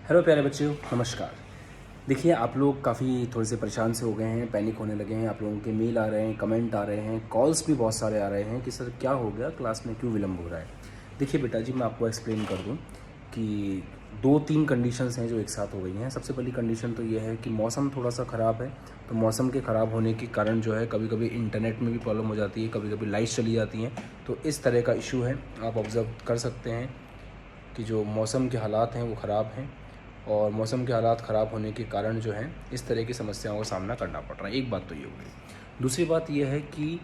Hello प्यारे बच्चों, नमस्कार। देखिए, आप लोग काफ़ी थोड़े से परेशान से हो गए हैं, पैनिक होने लगे हैं। आप लोगों के मेल आ रहे हैं, कमेंट आ रहे हैं, कॉल्स भी बहुत सारे आ रहे हैं कि सर क्या हो गया, क्लास में क्यों विलम्ब हो रहा है। देखिए बेटा जी, मैं आपको एक्सप्लेन कर दूं कि 2-3 कंडीशंस हैं जो एक साथ हो गई हैं। सबसे पहली कंडीशन तो ये है कि मौसम थोड़ा सा ख़राब है। तो मौसम के ख़राब होने के कारण जो है कभी कभी इंटरनेट में भी प्रॉब्लम हो जाती है, कभी कभी लाइट चली जाती हैं। तो इस तरह का इशू है, आप ऑब्ज़र्व कर सकते हैं कि जो मौसम के हालात हैं वो ख़राब हैं और मौसम के हालात ख़राब होने के कारण जो है इस तरह की समस्याओं का सामना करना पड़ रहा है। एक बात तो ये हो गई। दूसरी बात यह है कि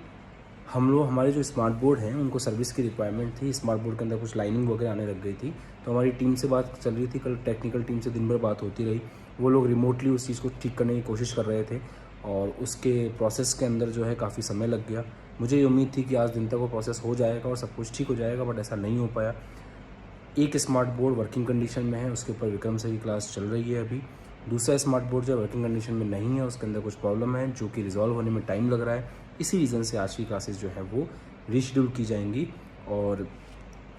हमारे जो स्मार्ट बोर्ड हैं उनको सर्विस की रिक्वायरमेंट थी। स्मार्ट बोर्ड के अंदर कुछ लाइनिंग वगैरह आने लग गई थी। तो हमारी टीम से बात चल रही थी, कल टेक्निकल टीम से दिन भर बात होती रही। वो लोग रिमोटली उस चीज़ को ठीक करने की कोशिश कर रहे थे और उसके प्रोसेस के अंदर जो है काफ़ी समय लग गया। मुझे ये उम्मीद थी कि आज दिन तक वो प्रोसेस हो जाएगा और सब कुछ ठीक हो जाएगा, बट ऐसा नहीं हो पाया। एक स्मार्ट बोर्ड वर्किंग कंडीशन में है, उसके ऊपर विक्रम सर की क्लास चल रही है अभी। दूसरा स्मार्ट बोर्ड जो वर्किंग कंडीशन में नहीं है, उसके अंदर कुछ प्रॉब्लम है जो कि रिजॉल्व होने में टाइम लग रहा है। इसी रीज़न से आज की क्लासेस जो है वो रीशेड्यूल की जाएंगी और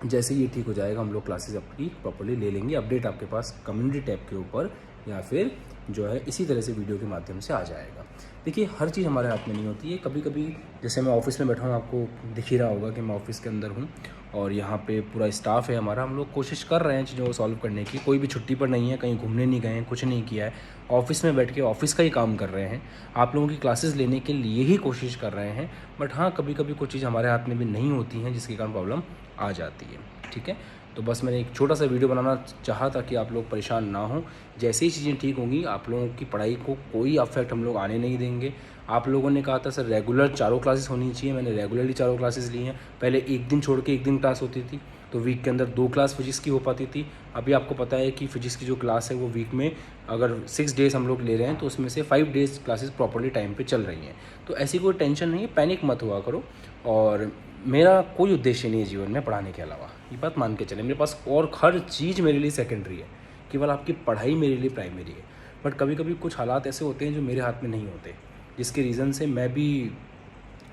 जैसे ये ठीक हो जाएगा हम लोग क्लासेस आपकी प्रॉपर्ली ले लेंगे। अपडेट आपके पास कम्युनिटी टैब के ऊपर या फिर जो है इसी तरह से वीडियो के माध्यम से आ जाएगा। देखिए, हर चीज़ हमारे हाथ में नहीं होती है। कभी कभी जैसे मैं ऑफिस में बैठा हूँ, आपको दिख ही रहा होगा कि मैं ऑफिस के अंदर हूँ और यहाँ पे पूरा स्टाफ है हमारा। हम लोग कोशिश कर रहे हैं चीज़ों को सॉल्व करने की। कोई भी छुट्टी पर नहीं है, कहीं घूमने नहीं गए हैं, कुछ नहीं किया है। ऑफिस में बैठ के ऑफिस का ही काम कर रहे हैं। आप लोगों की क्लासेस लेने के लिए ही कोशिश कर रहे हैं। बट हाँ, कभी कभी कुछ चीज़ हमारे हाथ में भी नहीं होती हैं जिसके कारण प्रॉब्लम आ जाती है। ठीक है, तो बस मैंने एक छोटा सा वीडियो बनाना चाहा ताकि आप लोग परेशान ना हों। जैसे ही चीज़ें ठीक होंगी आप लोगों की पढ़ाई को कोई अफेक्ट हम लोग आने नहीं देंगे। आप लोगों ने कहा था सर रेगुलर चारों क्लासेस होनी चाहिए, मैंने रेगुलरली चारों क्लासेस ली हैं। पहले एक दिन छोड़ के एक दिन क्लास होती थी, तो वीक के अंदर 2 क्लास फिजिक्स की हो पाती थी। अभी आपको पता है कि फिजिक्स की जो क्लास है वो वीक में अगर 6 डेज़ हम लोग ले रहे हैं तो उसमें से 5 डेज़ क्लासेस प्रॉपर्ली टाइम पे चल रही हैं। तो ऐसी कोई टेंशन नहीं है, पैनिक मत हुआ करो। और मेरा कोई उद्देश्य नहीं है जीवन में पढ़ाने के अलावा, ये बात मान के चले। मेरे पास और हर चीज़ मेरे लिए सेकेंडरी है, केवल आपकी पढ़ाई मेरे लिए प्राइमरी है। बट कभी कभी कुछ हालात ऐसे होते हैं जो मेरे हाथ में नहीं होते, जिसके रीज़न से मैं भी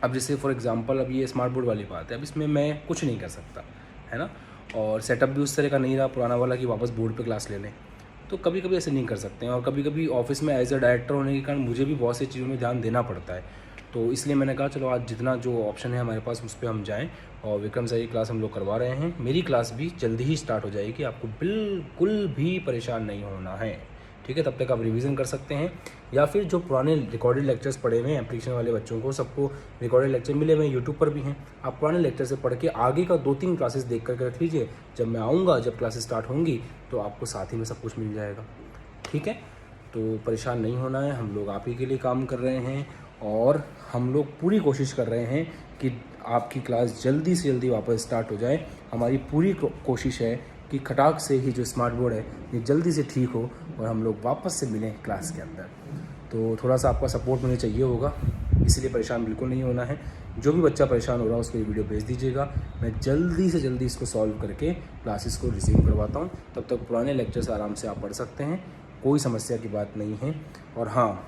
अब जैसे फॉर एग्जांपल अब ये स्मार्ट बोर्ड वाली बात है, अब इसमें मैं कुछ नहीं कर सकता, है ना। और सेटअप भी उस तरह का नहीं रहा पुराना वाला कि वापस बोर्ड पे क्लास ले लें। तो कभी कभी ऐसे नहीं कर सकते हैं और कभी कभी ऑफिस में एज अ डायरेक्टर होने के कारण मुझे भी बहुत सी चीज़ों में ध्यान देना पड़ता है। तो इसलिए मैंने कहा चलो आज जितना जो ऑप्शन है हमारे पास उस पर हम जाएँ। और विक्रम सर की क्लास हम लोग करवा रहे हैं। मेरी क्लास भी जल्दी ही स्टार्ट हो जाएगी, आपको बिल्कुल भी परेशान नहीं होना है। ठीक है, तब तक आप रिवीजन कर सकते हैं या फिर जो पुराने रिकॉर्डेड लेक्चर्स पढ़े हुए हैं एप्लीकेशन वाले बच्चों को, सबको रिकॉर्डेड लेक्चर मिले हुए यूट्यूब पर भी हैं। आप पुराने लेक्चर से पढ़ के आगे का 2-3 क्लासेस देख कर रख लीजिए। जब मैं आऊँगा, जब क्लासेस स्टार्ट होंगी तो आपको साथ ही में सब कुछ मिल जाएगा। ठीक है, तो परेशान नहीं होना है। हम लोग आप ही के लिए काम कर रहे हैं और हम लोग पूरी कोशिश कर रहे हैं कि आपकी क्लास जल्दी से जल्दी वापस स्टार्ट हो जाए। हमारी पूरी कोशिश है कि खटाक से ही जो स्मार्ट बोर्ड है ये जल्दी से ठीक हो और हम लोग वापस से मिलें क्लास के अंदर। तो थोड़ा सा आपका सपोर्ट मुझे चाहिए होगा, इसलिए परेशान बिल्कुल नहीं होना है। जो भी बच्चा परेशान हो रहा है उसको ये वीडियो भेज दीजिएगा। मैं जल्दी से जल्दी इसको सॉल्व करके क्लासेस को रिज्यूम करवाता हूँ। तब तक पुराने लेक्चर्स आराम से आप पढ़ सकते हैं, कोई समस्या की बात नहीं है। और हाँ,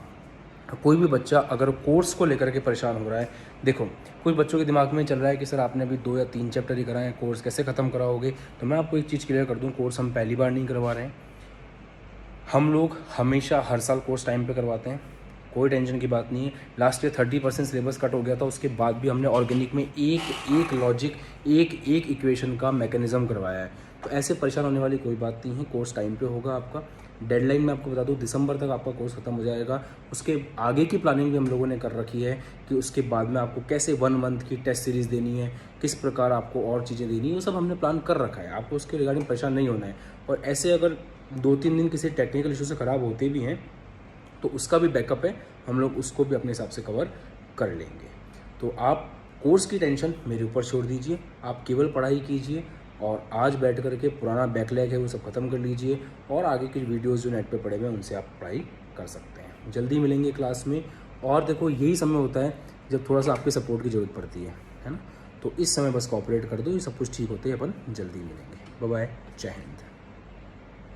कोई भी बच्चा अगर कोर्स को लेकर के परेशान हो रहा है, देखो कुछ बच्चों के दिमाग में चल रहा है कि सर आपने अभी 2 या 3 चैप्टर ही कराए हैं, कोर्स कैसे ख़त्म कराओगे। तो मैं आपको एक चीज़ क्लियर कर दूं, कोर्स हम पहली बार नहीं करवा रहे हैं। हम लोग हमेशा हर साल कोर्स टाइम पे करवाते हैं, कोई टेंशन की बात नहीं है। लास्ट ईयर 30% सिलेबस कट हो गया था, उसके बाद भी हमने ऑर्गेनिक में एक लॉजिक, एक इक्वेशन का मैकेनिज्म करवाया है। तो ऐसे परेशान होने वाली कोई बात नहीं है। कोर्स टाइम पे होगा आपका। डेडलाइन मैं आपको बता दूं, दिसंबर तक आपका कोर्स ख़त्म हो जाएगा। उसके आगे की प्लानिंग भी हम लोगों ने कर रखी है कि उसके बाद में आपको कैसे 1 मंथ की टेस्ट सीरीज़ देनी है, किस प्रकार आपको और चीज़ें देनी है, वो सब हमने प्लान कर रखा है। आपको उसके रिगार्डिंग परेशान नहीं होना है। और ऐसे अगर 2-3 दिन किसी टेक्निकल इशू से ख़राब होते भी हैं तो उसका भी बैकअप है, हम लोग उसको भी अपने हिसाब से कवर कर लेंगे। तो आप कोर्स की टेंशन मेरे ऊपर छोड़ दीजिए, आप केवल पढ़ाई कीजिए और आज बैठ कर के पुराना बैकलैग है वो सब ख़त्म कर लीजिए और आगे की वीडियोस जो नेट पे पड़े हुए हैं उनसे आप पढ़ाई कर सकते हैं। जल्दी मिलेंगे क्लास में। और देखो, यही समय होता है जब थोड़ा सा आपके सपोर्ट की ज़रूरत पड़ती है ना। तो इस समय बस कोऑपरेट कर दो, ये सब कुछ ठीक होते ही अपन जल्दी मिलेंगे। बाय बाय, जय हिंद।